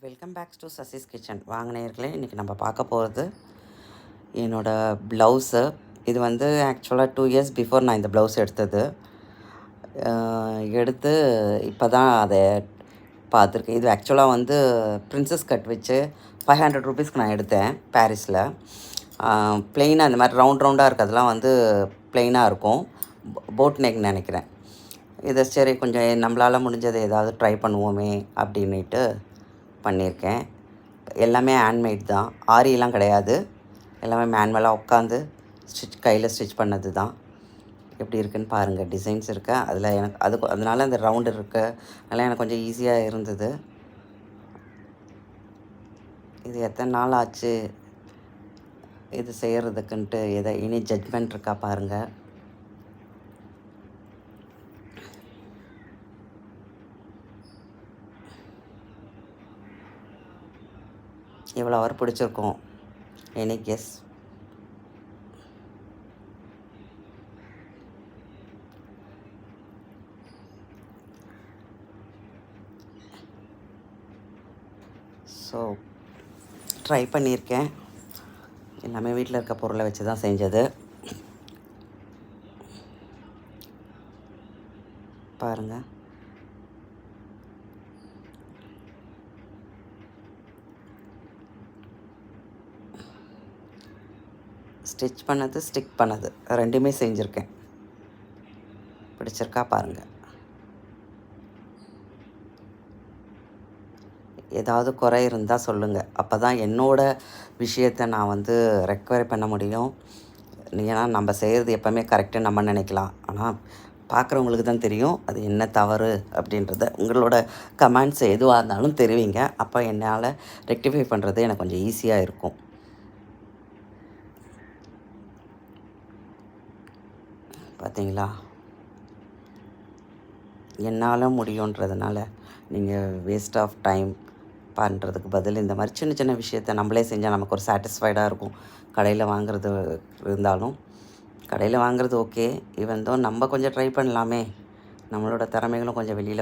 Welcome back to Sasi's kitchen. வாங்க நேயர்களே, இன்றைக்கி நம்ம பார்க்க போகிறது என்னோடய ப்ளவுஸு. இது வந்து ஆக்சுவலாக 2 இயர்ஸ் பிஃபோர் நான் இந்த ப்ளவுஸ் எடுத்தது. எடுத்து இப்போ தான் அதை பார்த்துருக்கேன். இது ஆக்சுவலாக வந்து பிரின்சஸ் கட் வச்சு 500 ருபீஸ்க்கு நான் எடுத்தேன் பாரிஸில். ப்ளெயினாக இந்த மாதிரி ரவுண்டாக இருக்கிறதுலாம் வந்து ப்ளெயினாக இருக்கும். போட் நெக் நினைக்கிறேன். இதை சரி கொஞ்சம் நம்மளால் முடிஞ்சதை ஏதாவது ட்ரை பண்ணுவோமே அப்படின்ட்டு பண்ணியிருக்கேன். எல்லாமே ஹேண்ட்மேட் தான், ஆரியெலாம் கிடையாது. எல்லாமே மேனுவலாக உட்காந்து கையில் ஸ்டிச் பண்ணது தான். எப்படி இருக்குதுன்னு பாருங்கள். டிசைன்ஸ் இருக்கு அதில். எனக்கு அதனால அந்த ரவுண்டு இருக்குது, அதெல்லாம் எனக்கு கொஞ்சம் ஈஸியாக இருந்தது. இது எத்தனை நாள் ஆச்சு இது செய்கிறதுக்குன்ட்டு இனி ஜட்ஜ்மெண்ட் இருக்கா பாருங்கள். இவ்வளோ அவர் பிடிச்சிருக்கோம். Any guess? ஸோ ட்ரை பண்ணியிருக்கேன். எல்லாமே வீட்டில் இருக்க பொருளை வச்சு தான் செஞ்சது. பாருங்கள். ஸ்டிச் பண்ணது, ஸ்டிக் பண்ணது ரெண்டுமே செஞ்சுருக்கேன். பிடிச்சிருக்கா பாருங்கள். ஏதாவது குறை இருந்தால் சொல்லுங்கள். அப்போ தான் என்னோடய விஷயத்தை நான் வந்து ரெக்கவரி பண்ண முடியும். ஏன்னா நம்ம செய்கிறது எப்போவுமே கரெக்டுன்னு நம்ம நினைக்கலாம், ஆனால் பார்க்குறவங்களுக்கு தான் தெரியும் அது என்ன தவறு அப்படின்றத. உங்களோட கமெண்ட்ஸ் எதுவாக இருந்தாலும் தெரிவிங்க. அப்போ என்னால் ரெக்டிஃபை பண்ணுறது எனக்கு கொஞ்சம் ஈஸியாக இருக்கும். பார்த்தீங்களா, என்னால் முடியுன்றதுனால நீங்கள் வேஸ்ட் ஆஃப் டைம் பண்ணுறதுக்கு பதில் இந்த மாதிரி சின்ன சின்ன விஷயத்த நம்மளே செஞ்சால் நமக்கு ஒரு சாட்டிஸ்ஃபைடாக இருக்கும். கடையில் வாங்குறது இருந்தாலும், கடையில் வாங்குறது ஓகே, ஈவன் தோ நம்ம கொஞ்சம் ட்ரை பண்ணலாமே, நம்மளோட திறமைகளும் கொஞ்சம் வெளியில்